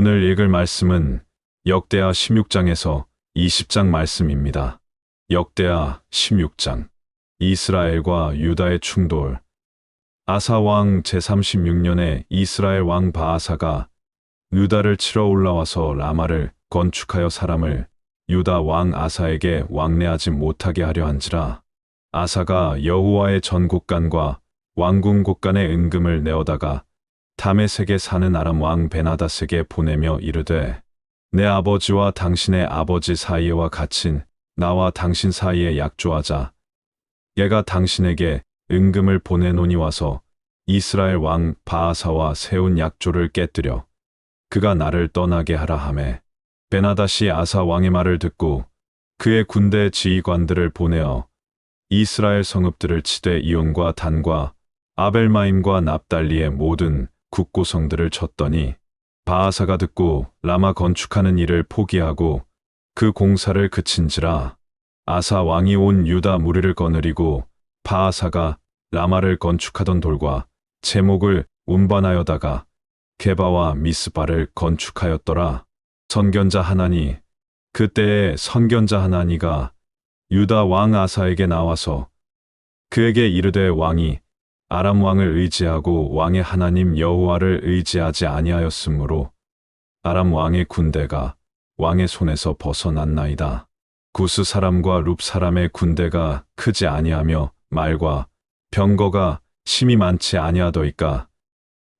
오늘 읽을 말씀은 역대하 16장에서 20장 말씀입니다. 역대하 16장. 이스라엘과 유다의 충돌. 아사 왕 제36년에 이스라엘 왕 바아사가 유다를 치러 올라와서 라마를 건축하여 사람을 유다 왕 아사에게 왕래하지 못하게 하려 한지라. 아사가 여호와의 전곡간과 왕궁 곡간의 은금을 내어다가 다메섹에 사는 아람 왕 베나닷에게 보내며 이르되, 내 아버지와 당신의 아버지 사이에와 갇힌 나와 당신 사이에 약조하자. 얘가 당신에게 은금을 보내노니 와서 이스라엘 왕 바아사와 세운 약조를 깨뜨려 그가 나를 떠나게 하라 하매, 베나닷이 아사 왕의 말을 듣고 그의 군대 지휘관들을 보내어 이스라엘 성읍들을 치되 이온과 단과 아벨마임과 납달리의 모든 국고성들을 쳤더니, 바아사가 듣고 라마 건축하는 일을 포기하고 그 공사를 그친지라. 아사 왕이 온 유다 무리를 거느리고 바아사가 라마를 건축하던 돌과 제목을 운반하여다가 게바와 미스바를 건축하였더라. 선견자 하나니. 그때에 선견자 하나니가 유다 왕 아사에게 나와서 그에게 이르되, 왕이 아람 왕을 의지하고 왕의 하나님 여호와를 의지하지 아니하였으므로 아람 왕의 군대가 왕의 손에서 벗어났나이다. 구스 사람과 룹 사람의 군대가 크지 아니하며 말과 병거가 심히 많지 아니하더이까.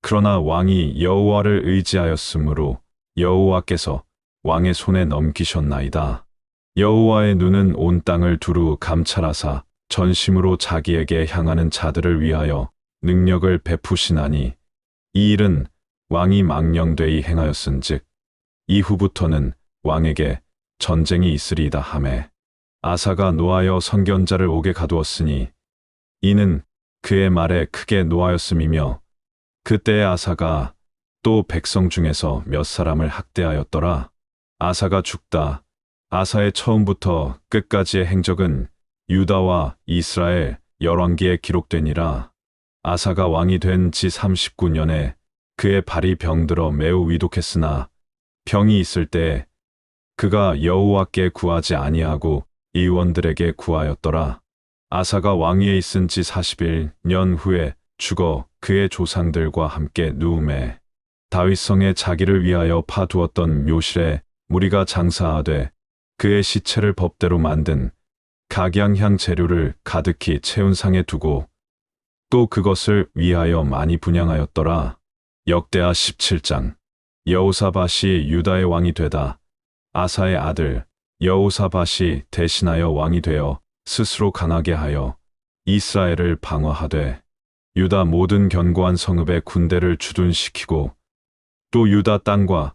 그러나 왕이 여호와를 의지하였으므로 여호와께서 왕의 손에 넘기셨나이다. 여호와의 눈은 온 땅을 두루 감찰하사 전심으로 자기에게 향하는 자들을 위하여 능력을 베푸시나니, 이 일은 왕이 망령되이 행하였은즉 이후부터는 왕에게 전쟁이 있으리이다 하매, 아사가 노하여 선견자를 옥에 가두었으니 이는 그의 말에 크게 노하였음이며, 그때의 아사가 또 백성 중에서 몇 사람을 학대하였더라. 아사가 죽다. 아사의 처음부터 끝까지의 행적은 유다와 이스라엘 열왕기에 기록되니라. 아사가 왕이 된 지 39년에 그의 발이 병들어 매우 위독했으나 병이 있을 때에 그가 여호와께 구하지 아니하고 의원들에게 구하였더라. 아사가 왕위에 있은 지 41년 후에 죽어 그의 조상들과 함께 누움에 다윗성에 자기를 위하여 파두었던 묘실에 무리가 장사하되 그의 시체를 법대로 만든 각양향 재료를 가득히 채운 상에 두고 또 그것을 위하여 많이 분향하였더라. 역대하 17장. 여호사밧이 유다의 왕이 되다. 아사의 아들 여호사밧이 대신하여 왕이 되어 스스로 강하게 하여 이스라엘을 방어하되 유다 모든 견고한 성읍에 군대를 주둔시키고 또 유다 땅과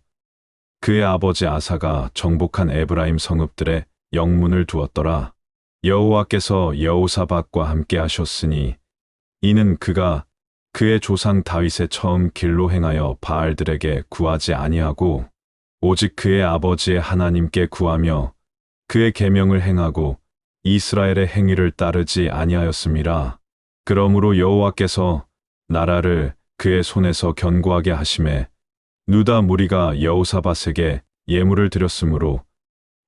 그의 아버지 아사가 정복한 에브라임 성읍들에 영문을 두었더라. 여호와께서 여호사밧과 함께 하셨으니 이는 그가 그의 조상 다윗의 처음 길로 행하여 바알들에게 구하지 아니하고 오직 그의 아버지의 하나님께 구하며 그의 계명을 행하고 이스라엘의 행위를 따르지 아니하였음이라. 그러므로 여호와께서 나라를 그의 손에서 견고하게 하심에 유다 무리가 여호사밧에게 예물을 드렸으므로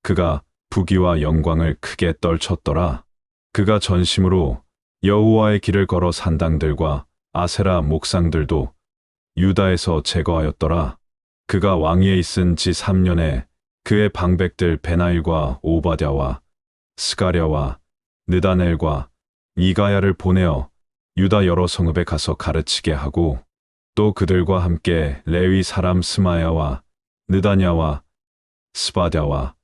그가 부귀와 영광을 크게 떨쳤더라. 그가 전심으로 여호와의 길을 걸어 산당들과 아세라 목상들도 유다에서 제거하였더라. 그가 왕위에 있은 지 3년에 그의 방백들 베나일과 오바댜와 스가랴와 느다넬과 이가야를 보내어 유다 여러 성읍에 가서 가르치게 하고 또 그들과 함께 레위 사람 스마야와 느다냐와 스바댜와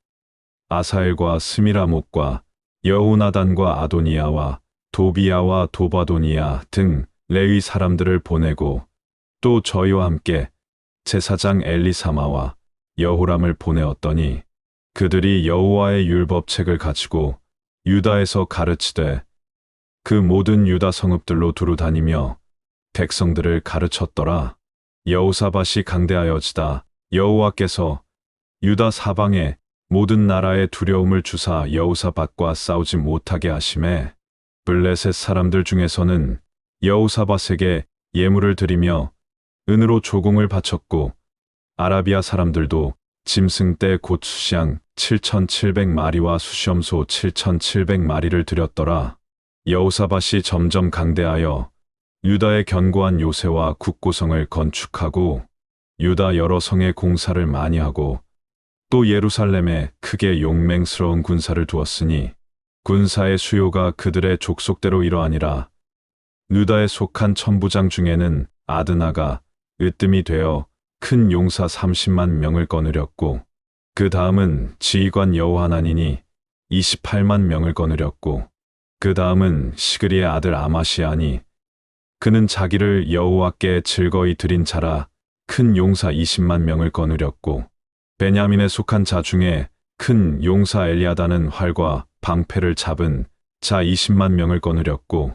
아사엘과 스미라목과 여호나단과 아도니야와 도비야와 도바도니야 등 레위 사람들을 보내고 또 저희와 함께 제사장 엘리사마와 여호람을 보내었더니 그들이 여호와의 율법책을 가지고 유다에서 가르치되 그 모든 유다 성읍들로 두루 다니며 백성들을 가르쳤더라. 여호사밧이 강대하여지다 여호와께서 유다 사방에 모든 나라의 두려움을 주사 여호사밧과 싸우지 못하게 하심에 블레셋 사람들 중에서는 여호사밧에게 예물을 드리며 은으로 조공을 바쳤고 아라비아 사람들도 짐승 떼 곧 수시양 7,700마리와 수시염소 7,700마리를 들였더라. 여호사밧이 점점 강대하여 유다의 견고한 요새와 국고성을 건축하고 유다 여러 성에 공사를 많이 하고 또 예루살렘에 크게 용맹스러운 군사를 두었으니 군사의 수요가 그들의 족속대로 이러하니라. 유다에 속한 천부장 중에는 아드나가 으뜸이 되어 큰 용사 30만 명을 거느렸고 그 다음은 지휘관 여호하나니니 28만 명을 거느렸고 그 다음은 시그리의 아들 아마시아니 그는 자기를 여호와께 즐거이 드린 자라 큰 용사 20만 명을 거느렸고 베냐민에 속한 자 중에 큰 용사 엘리아다는 활과 방패를 잡은 자 20만 명을 거느렸고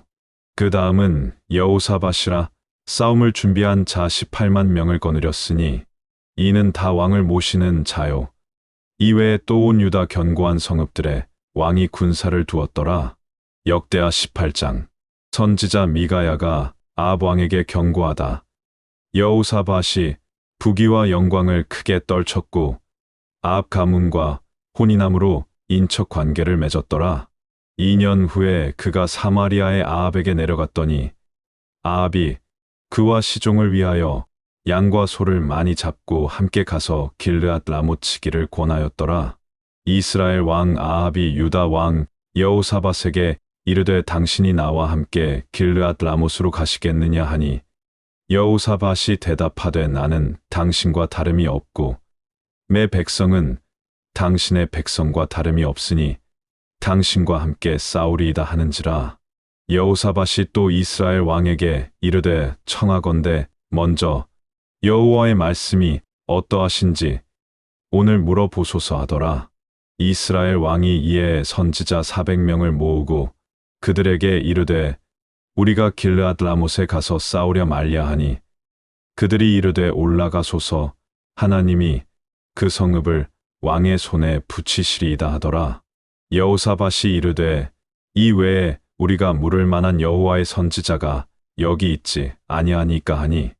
그 다음은 여호사밧이라 싸움을 준비한 자 18만 명을 거느렸으니 이는 다 왕을 모시는 자요. 이외에 또 온 유다 견고한 성읍들에 왕이 군사를 두었더라. 역대하 18장. 선지자 미가야가 아합 왕에게 경고하다. 여호사밧이 부귀와 영광을 크게 떨쳤고 아합 가문과 혼인함으로 인척 관계를 맺었더라. 2년 후에 그가 사마리아의 아합에게 내려갔더니 아합이 그와 시종을 위하여 양과 소를 많이 잡고 함께 가서 길르앗 라못 치기를 권하였더라. 이스라엘 왕 아합이 유다 왕 여호사밧에게 이르되 당신이 나와 함께 길르앗 라못으로 가시겠느냐 하니 여호사밧이 대답하되 나는 당신과 다름이 없고 매 백성은 당신의 백성과 다름이 없으니 당신과 함께 싸우리이다 하는지라. 여호사밧이 또 이스라엘 왕에게 이르되 청하건대 먼저 여호와의 말씀이 어떠하신지 오늘 물어보소서 하더라. 이스라엘 왕이 이에 선지자 400명을 모으고 그들에게 이르되 우리가 길르앗 라못에 가서 싸우려 말랴 하니 그들이 이르되 올라가소서 하나님이 그 성읍을 왕의 손에 붙이시리이다 하더라. 여호사밧이 이르되 이 외에 우리가 물을 만한 여호와의 선지자가 여기 있지 아니하니까 하니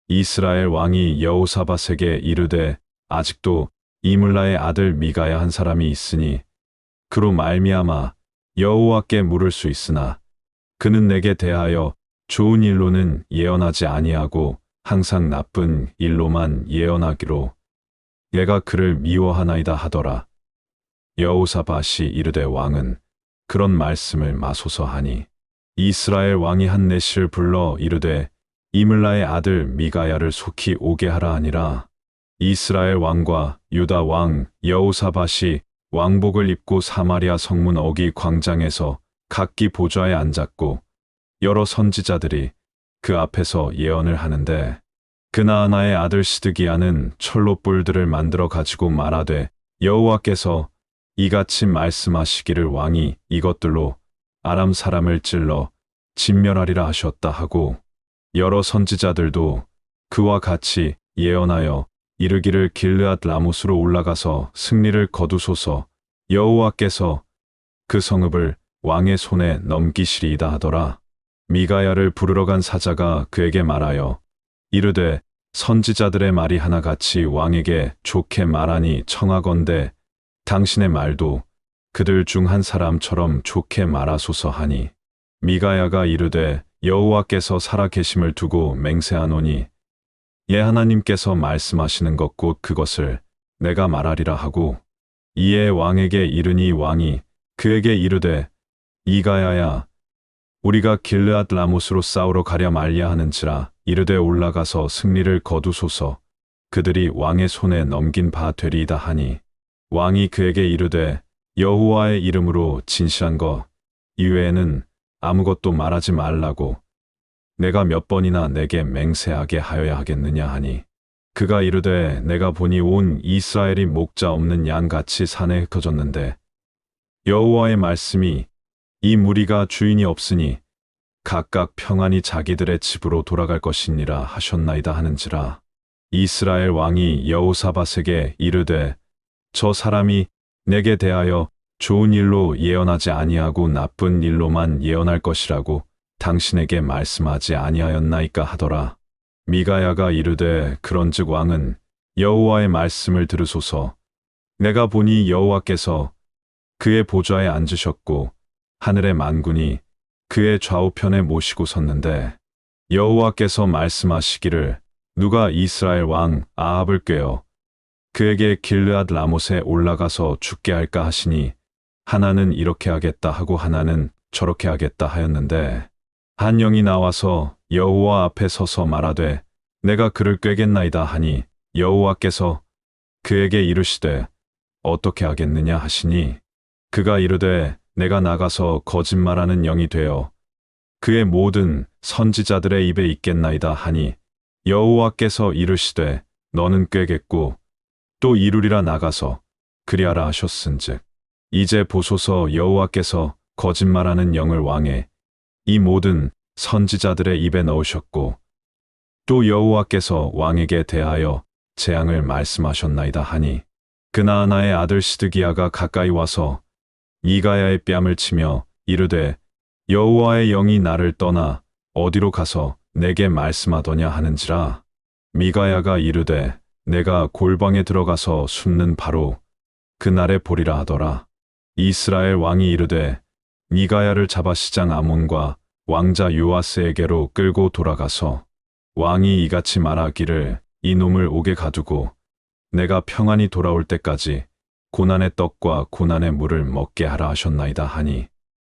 이스라엘 왕이 여호사밧에게 이르되 아직도 이물라의 아들 미가야 한 사람이 있으니 그로 말미암아 여호와께 물을 수 있으나 그는 내게 대하여 좋은 일로는 예언하지 아니하고 항상 나쁜 일로만 예언하기로 내가 그를 미워하나이다 하더라. 여호사밧이 이르되 왕은 그런 말씀을 마소서 하니 이스라엘 왕이 한 내시를 불러 이르되 이물라의 아들 미가야를 속히 오게 하라 하니라. 이스라엘 왕과 유다 왕 여호사밧이 왕복을 입고 사마리아 성문 어기 광장에서 각기 보좌에 앉았고 여러 선지자들이 그 앞에서 예언을 하는데 그나아나의 아들 시드기야는 철로 뿔들을 만들어 가지고 말하되 여호와께서 이같이 말씀하시기를 왕이 이것들로 아람 사람을 찔러 진멸하리라 하셨다 하고 여러 선지자들도 그와 같이 예언하여 이르기를 길르앗 라못으로 올라가서 승리를 거두소서 여호와께서 그 성읍을 왕의 손에 넘기시리이다 하더라. 미가야를 부르러 간 사자가 그에게 말하여 이르되 선지자들의 말이 하나같이 왕에게 좋게 말하니 청하건대 당신의 말도 그들 중 한 사람처럼 좋게 말하소서 하니 미가야가 이르되 여호와께서 살아계심을 두고 맹세하노니 예 하나님께서 말씀하시는 것 곧 그것을 내가 말하리라 하고 이에 왕에게 이르니 왕이 그에게 이르되 이가야야 우리가 길르앗 라못으로 싸우러 가랴 말랴 하는지라 이르되 올라가서 승리를 거두소서 그들이 왕의 손에 넘긴 바 되리이다 하니 왕이 그에게 이르되 여호와의 이름으로 진실한 것 이외에는 아무것도 말하지 말라고 내가 몇 번이나 내게 맹세하게 하여야 하겠느냐 하니 그가 이르되 내가 보니 온 이스라엘이 목자 없는 양같이 산에 흩어졌는데 여호와의 말씀이 이 무리가 주인이 없으니 각각 평안히 자기들의 집으로 돌아갈 것이니라 하셨나이다 하는지라. 이스라엘 왕이 여호사밧에게 이르되 저 사람이 내게 대하여 좋은 일로 예언하지 아니하고 나쁜 일로만 예언할 것이라고 당신에게 말씀하지 아니하였나이까 하더라. 미가야가 이르되 그런즉 왕은 여호와의 말씀을 들으소서. 내가 보니 여호와께서 그의 보좌에 앉으셨고 하늘의 만군이 그의 좌우편에 모시고 섰는데 여호와께서 말씀하시기를 누가 이스라엘 왕 아합을 꾀어 그에게 길르앗 라못에 올라가서 죽게 할까 하시니 하나는 이렇게 하겠다 하고 하나는 저렇게 하겠다 하였는데 한 영이 나와서 여호와 앞에 서서 말하되 내가 그를 꾀겠나이다 하니 여호와께서 그에게 이르시되 어떻게 하겠느냐 하시니 그가 이르되 내가 나가서 거짓말하는 영이 되어 그의 모든 선지자들의 입에 있겠나이다 하니 여호와께서 이르시되 너는 꾀겠고 또 이루리라 나가서 그리하라 하셨은즉 이제 보소서 여호와께서 거짓말하는 영을 왕의 이 모든 선지자들의 입에 넣으셨고 또 여호와께서 왕에게 대하여 재앙을 말씀하셨나이다 하니 그나아나의 아들 시드기야가 가까이 와서 미가야의 뺨을 치며 이르되 여호와의 영이 나를 떠나 어디로 가서 내게 말씀하더냐 하는지라. 미가야가 이르되 내가 골방에 들어가서 숨는 바로 그날에 보리라 하더라. 이스라엘 왕이 이르되 미가야를 잡아 시장 아몬과 왕자 요아스에게로 끌고 돌아가서 왕이 이같이 말하기를 이놈을 옥에 가두고 내가 평안히 돌아올 때까지 고난의 떡과 고난의 물을 먹게 하라 하셨나이다 하니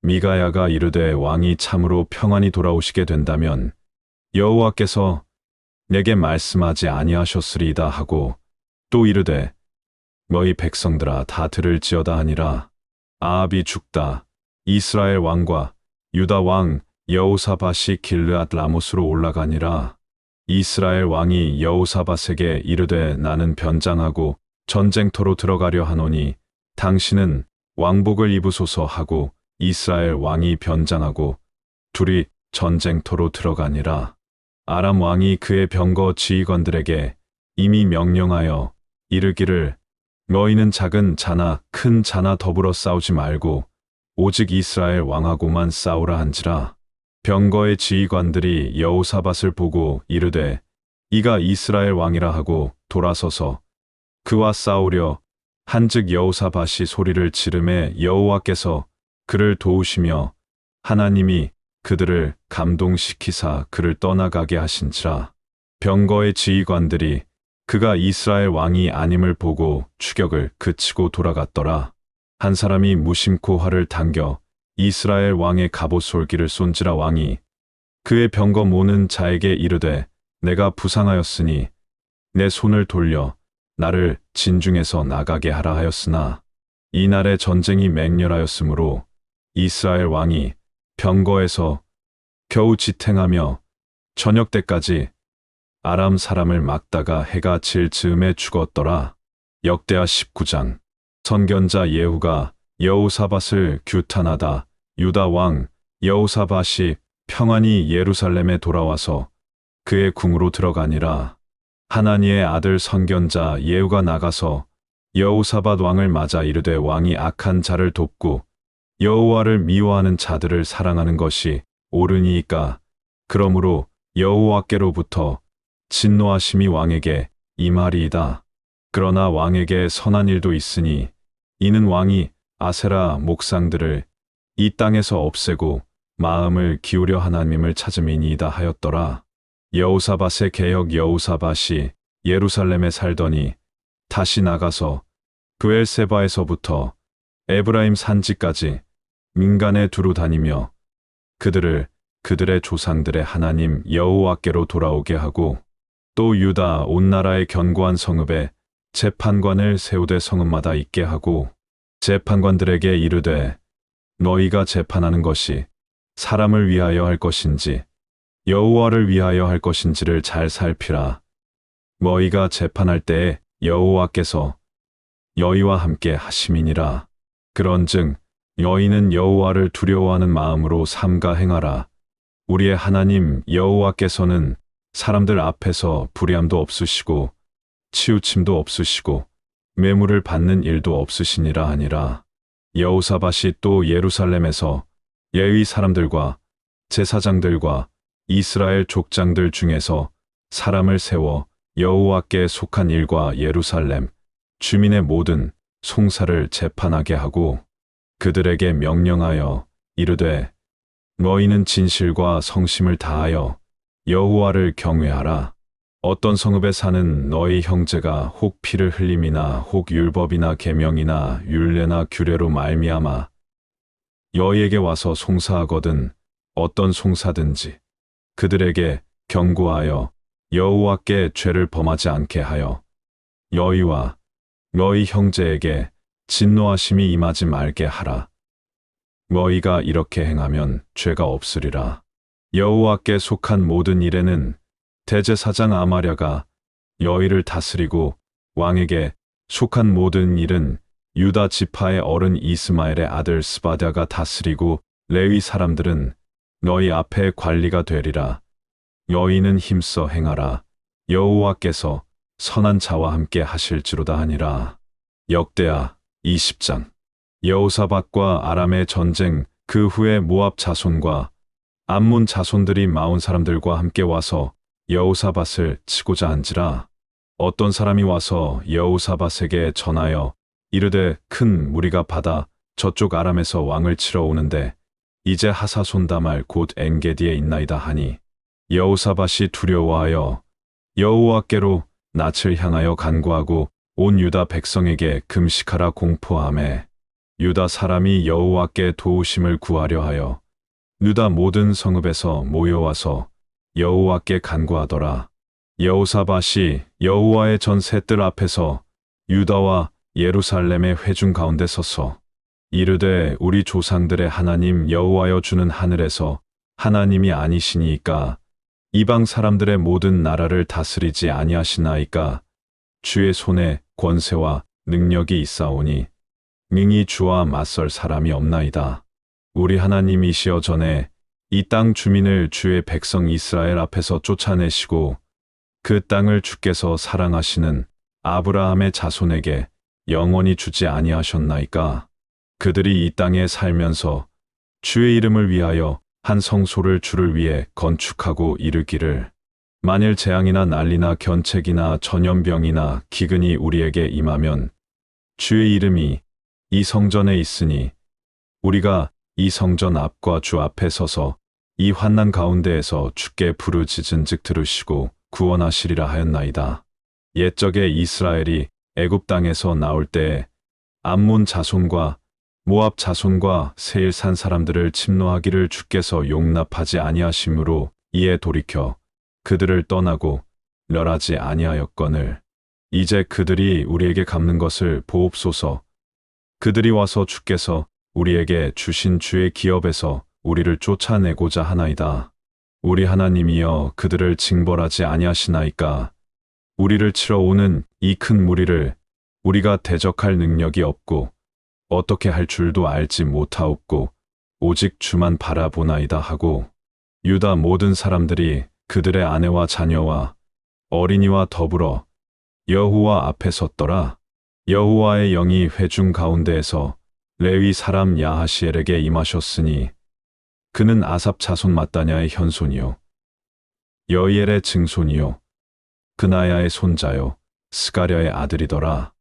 미가야가 이르되 왕이 참으로 평안히 돌아오시게 된다면 여호와께서 내게 말씀하지 아니하셨으리이다 하고 또 이르되 너희 백성들아 다 들을지어다 하니라. 아합이 죽다 이스라엘 왕과 유다 왕 여호사밧이 길르앗 라못으로 올라가니라. 이스라엘 왕이 여호사밧에게 이르되 나는 변장하고 전쟁터로 들어가려 하노니 당신은 왕복을 입으소서 하고 이스라엘 왕이 변장하고 둘이 전쟁터로 들어가니라. 아람 왕이 그의 병거 지휘관들에게 이미 명령하여 이르기를 너희는 작은 자나 큰 자나 더불어 싸우지 말고 오직 이스라엘 왕하고만 싸우라 한지라. 병거의 지휘관들이 여호사밧을 보고 이르되 이가 이스라엘 왕이라 하고 돌아서서 그와 싸우려 한즉 여호사밧이 소리를 지르매 여호와께서 그를 도우시며 하나님이 그들을 감동시키사 그를 떠나가게 하신지라. 병거의 지휘관들이 그가 이스라엘 왕이 아님을 보고 추격을 그치고 돌아갔더라. 한 사람이 무심코 활을 당겨 이스라엘 왕의 갑옷 솔기를 쏜지라. 왕이 그의 병거 모는 자에게 이르되 내가 부상하였으니 내 손을 돌려 나를 진중에서 나가게 하라 하였으나 이날에 전쟁이 맹렬하였으므로 이스라엘 왕이 병거에서 겨우 지탱하며 저녁 때까지 아람 사람을 막다가 해가 질 즈음에 죽었더라. 역대하 19장. 선견자 예후가 여호사밧을 규탄하다 유다 왕 여호사밧이 평안히 예루살렘에 돌아와서 그의 궁으로 들어가니라. 하나니의 아들 선견자 예후가 나가서 여호사밧 왕을 맞아 이르되 왕이 악한 자를 돕고 여호와를 미워하는 자들을 사랑하는 것이 옳으니이까 그러므로 여호와께로부터 진노하심이 왕에게 임하리이다. 그러나 왕에게 선한 일도 있으니 이는 왕이 아세라 목상들을 이 땅에서 없애고 마음을 기울여 하나님을 찾음이니이다 하였더라. 여호사밧의 개역. 여호사밧이 예루살렘에 살더니 다시 나가서 브엘세바에서부터 에브라임 산지까지 민간에 두루 다니며 그들을 그들의 조상들의 하나님 여호와께로 돌아오게 하고 또 유다 온 나라의 견고한 성읍에 재판관을 세우되 성읍마다 있게 하고 재판관들에게 이르되 너희가 재판하는 것이 사람을 위하여 할 것인지 여호와를 위하여 할 것인지를 잘 살피라. 너희가 재판할 때에 여호와께서 너희와 함께 하심이니라. 그런즉 너희는 여호와를 두려워하는 마음으로 삼가 행하라. 우리의 하나님 여호와께서는 사람들 앞에서 불의함도 없으시고 치우침도 없으시고 매물을 받는 일도 없으시니라 하니라. 여호사밧이 또 예루살렘에서 예의 사람들과 제사장들과 이스라엘 족장들 중에서 사람을 세워 여호와께 속한 일과 예루살렘 주민의 모든 송사를 재판하게 하고 그들에게 명령하여 이르되 너희는 진실과 성심을 다하여 여호와를 경외하라. 어떤 성읍에 사는 너희 형제가 혹 피를 흘림이나 혹 율법이나 계명이나 율례나 규례로 말미암아 너희에게 와서 송사하거든 어떤 송사든지 그들에게 경고하여 여호와께 죄를 범하지 않게 하여 너희와 너희 형제에게 진노하심이 임하지 말게 하라. 너희가 이렇게 행하면 죄가 없으리라. 여호와께 속한 모든 일에는 대제사장 아마랴가 너희를 다스리고 왕에게 속한 모든 일은 유다 지파의 어른 이스마엘의 아들 스바랴가 다스리고 레위 사람들은 너희 앞에 관리가 되리라. 너희는 힘써 행하라. 여호와께서 선한 자와 함께 하실지로다 하니라. 역대하 20장. 여호사밧과 아람의 전쟁. 그 후에 모압 자손과 암몬 자손들이 마온 사람들과 함께 와서 여호사밧을 치고자 한지라. 어떤 사람이 와서 여호사밧에게 전하여 이르되 큰 무리가 바다 저쪽 아람에서 왕을 치러 오는데 이제 하사손다말 곧 엔게디에 있나이다 하니 여호사밧이 두려워하여 여호와께로 낯을 향하여 간구하고 온 유다 백성에게 금식하라 공포하매 유다 사람이 여호와께 도우심을 구하려 하여 유다 모든 성읍에서 모여와서 여호와께 간구하더라. 여호사밧이 여호와의 전 셋들 앞에서 유다와 예루살렘의 회중 가운데 서서 이르되 우리 조상들의 하나님 여호와여 주는 하늘에서 하나님이 아니시니이까 이방 사람들의 모든 나라를 다스리지 아니하시나이까 주의 손에 권세와 능력이 있사오니 능히 주와 맞설 사람이 없나이다. 우리 하나님이시여 전에 이 땅 주민을 주의 백성 이스라엘 앞에서 쫓아내시고 그 땅을 주께서 사랑하시는 아브라함의 자손에게 영원히 주지 아니하셨나이까. 그들이 이 땅에 살면서 주의 이름을 위하여 한 성소를 주를 위해 건축하고 이르기를 만일 재앙이나 난리나 견책이나 전염병이나 기근이 우리에게 임하면 주의 이름이 이 성전에 있으니 우리가 이 성전 앞과 주 앞에 서서 이 환난 가운데에서 주께 부르짖은즉 들으시고 구원하시리라 하였나이다. 옛적에 이스라엘이 애굽 땅에서 나올 때에 암몬 자손과 모압 자손과 세일산 사람들을 침노하기를 주께서 용납하지 아니하심으로 이에 돌이켜 그들을 떠나고 멸하지 아니하였거늘 이제 그들이 우리에게 갚는 것을 보옵소서. 그들이 와서 주께서 우리에게 주신 주의 기업에서 우리를 쫓아내고자 하나이다. 우리 하나님이여 그들을 징벌하지 아니하시나이까. 우리를 치러 오는 이 큰 무리를 우리가 대적할 능력이 없고 어떻게 할 줄도 알지 못하옵고 오직 주만 바라보나이다 하고 유다 모든 사람들이 그들의 아내와 자녀와 어린이와 더불어 여호와 앞에 섰더라. 여호와의 영이 회중 가운데에서 레위 사람 야하시엘에게 임하셨으니 그는 아삽 자손 마따냐의 현손이요 여이엘의 증손이요 그나야의 손자요 스가랴의 아들이더라.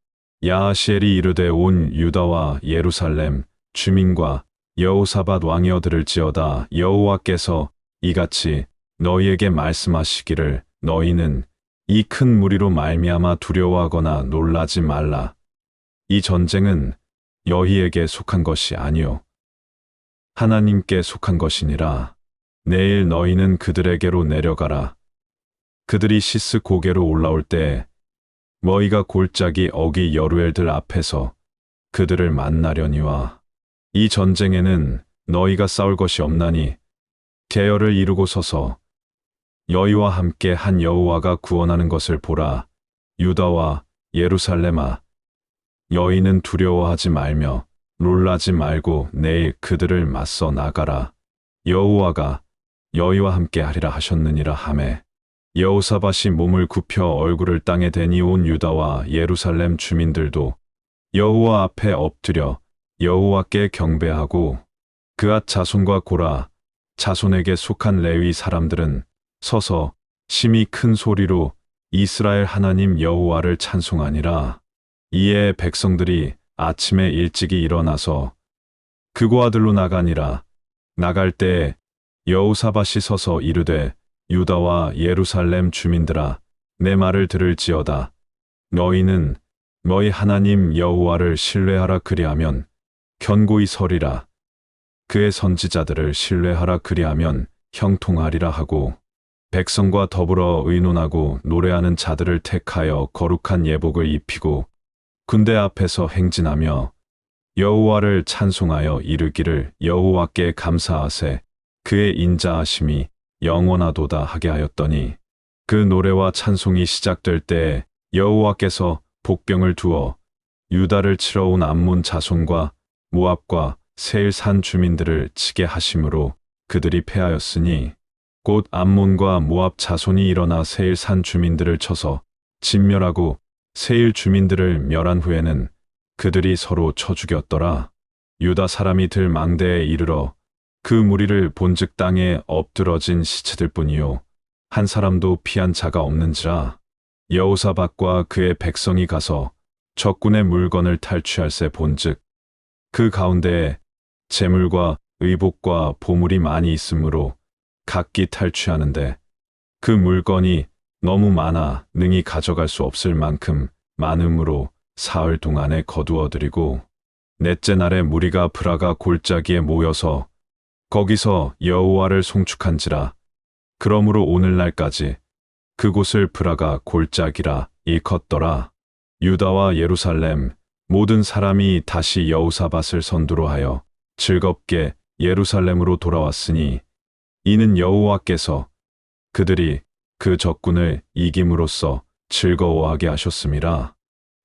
야하시엘이 이르되 온 유다와 예루살렘 주민과 여호사밧 왕이여 들을지어다. 여호와께서 이같이 너희에게 말씀하시기를 너희는 이 큰 무리로 말미암아 두려워하거나 놀라지 말라. 이 전쟁은 너희에게 속한 것이 아니요 하나님께 속한 것이니라. 내일 너희는 그들에게로 내려가라. 그들이 시스 고개로 올라올 때 너희가 골짜기 어기 여루엘들 앞에서 그들을 만나려니와 이 전쟁에는 너희가 싸울 것이 없나니 계열을 이루고 서서 너희와 함께 한 여호와가 구원하는 것을 보라. 유다와 예루살렘아 너희는 두려워하지 말며 놀라지 말고 내일 그들을 맞서 나가라. 여호와가 너희와 함께 하리라 하셨느니라 하매 여호사밧이 몸을 굽혀 얼굴을 땅에 대니 온 유다와 예루살렘 주민들도 여호와 앞에 엎드려 여호와께 경배하고 그앗 자손과 고라 자손에게 속한 레위 사람들은 서서 심히 큰 소리로 이스라엘 하나님 여호와를 찬송하니라. 이에 백성들이 아침에 일찍이 일어나서 그고 아들로 나가니라. 나갈 때에 여호사밧이 서서 이르되 유다와 예루살렘 주민들아 내 말을 들을지어다. 너희는 너희 하나님 여호와를 신뢰하라 그리하면 견고히 서리라. 그의 선지자들을 신뢰하라 그리하면 형통하리라 하고 백성과 더불어 의논하고 노래하는 자들을 택하여 거룩한 예복을 입히고 군대 앞에서 행진하며 여호와를 찬송하여 이르기를 여호와께 감사하세 그의 인자하심이 영원하도다 하게 하였더니 그 노래와 찬송이 시작될 때에 여호와께서 복병을 두어 유다를 치러 온 암몬 자손과 모압과 세일 산 주민들을 치게 하심으로 그들이 패하였으니 곧 암몬과 모압 자손이 일어나 세일 산 주민들을 쳐서 진멸하고 세일 주민들을 멸한 후에는 그들이 서로 쳐 죽였더라. 유다 사람이 들 망대에 이르러 그 무리를 본즉 땅에 엎드러진 시체들 뿐이요 한 사람도 피한 자가 없는지라. 여호사밧과 그의 백성이 가서 적군의 물건을 탈취할세 본즉 그 가운데에 재물과 의복과 보물이 많이 있으므로 각기 탈취하는데 그 물건이 너무 많아 능히 가져갈 수 없을 만큼 많음으로 사흘 동안에 거두어들이고 넷째 날에 무리가 브라가 골짜기에 모여서 거기서 여호와를 송축한지라. 그러므로 오늘날까지 그곳을 브라가 골짜기라 일컫더라. 유다와 예루살렘 모든 사람이 다시 여호사밧을 선두로 하여 즐겁게 예루살렘으로 돌아왔으니 이는 여호와께서 그들이 그 적군을 이김으로써 즐거워하게 하셨음이라.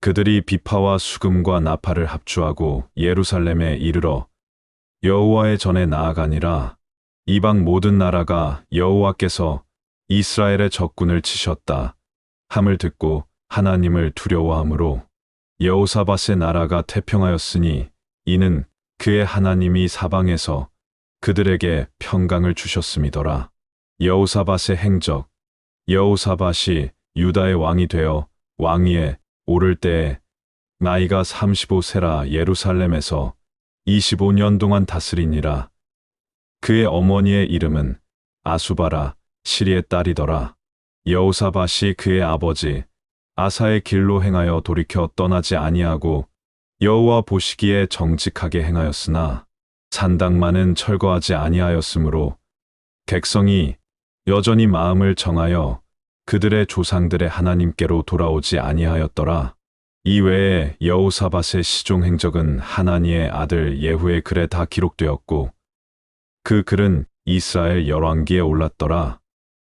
그들이 비파와 수금과 나팔을 합주하고 예루살렘에 이르러 여호와의 전에 나아가니라. 이방 모든 나라가 여호와께서 이스라엘의 적군을 치셨다 함을 듣고 하나님을 두려워하므로 여호사밧의 나라가 태평하였으니 이는 그의 하나님이 사방에서 그들에게 평강을 주셨음이더라. 여호사밧의 행적. 여호사밧이 유다의 왕이 되어 왕위에 오를 때에 나이가 35세라 예루살렘에서 25년 동안 다스리니라. 그의 어머니의 이름은 아수바라 시리의 딸이더라. 여호사밧이 그의 아버지 아사의 길로 행하여 돌이켜 떠나지 아니하고 여호와 보시기에 정직하게 행하였으나 산당만은 철거하지 아니하였으므로 백성이 여전히 마음을 정하여 그들의 조상들의 하나님께로 돌아오지 아니하였더라. 이외에 여호사밧의 시종 행적은 하나니의 아들 예후의 글에 다 기록되었고 그 글은 이스라엘 열왕기에 올랐더라.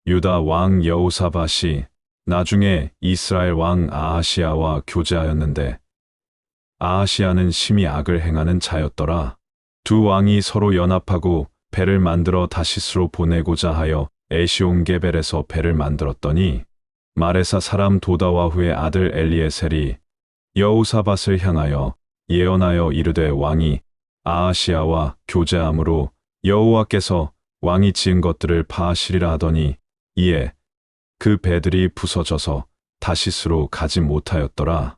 유다 왕 여호사밧이 나중에 이스라엘 왕 아하시야와 교제하였는데 아하시야는 심히 악을 행하는 자였더라. 두 왕이 서로 연합하고 배를 만들어 다시스로 보내고자 하여 에시온게벨에서 배를 만들었더니 마레사 사람 도다와후의 아들 엘리에셀이 여호사밧을 향하여 예언하여 이르되 왕이 아하시야와 교제함으로 여호와께서 왕이 지은 것들을 파하시리라 하더니 이에 그 배들이 부서져서 다시스로 가지 못하였더라.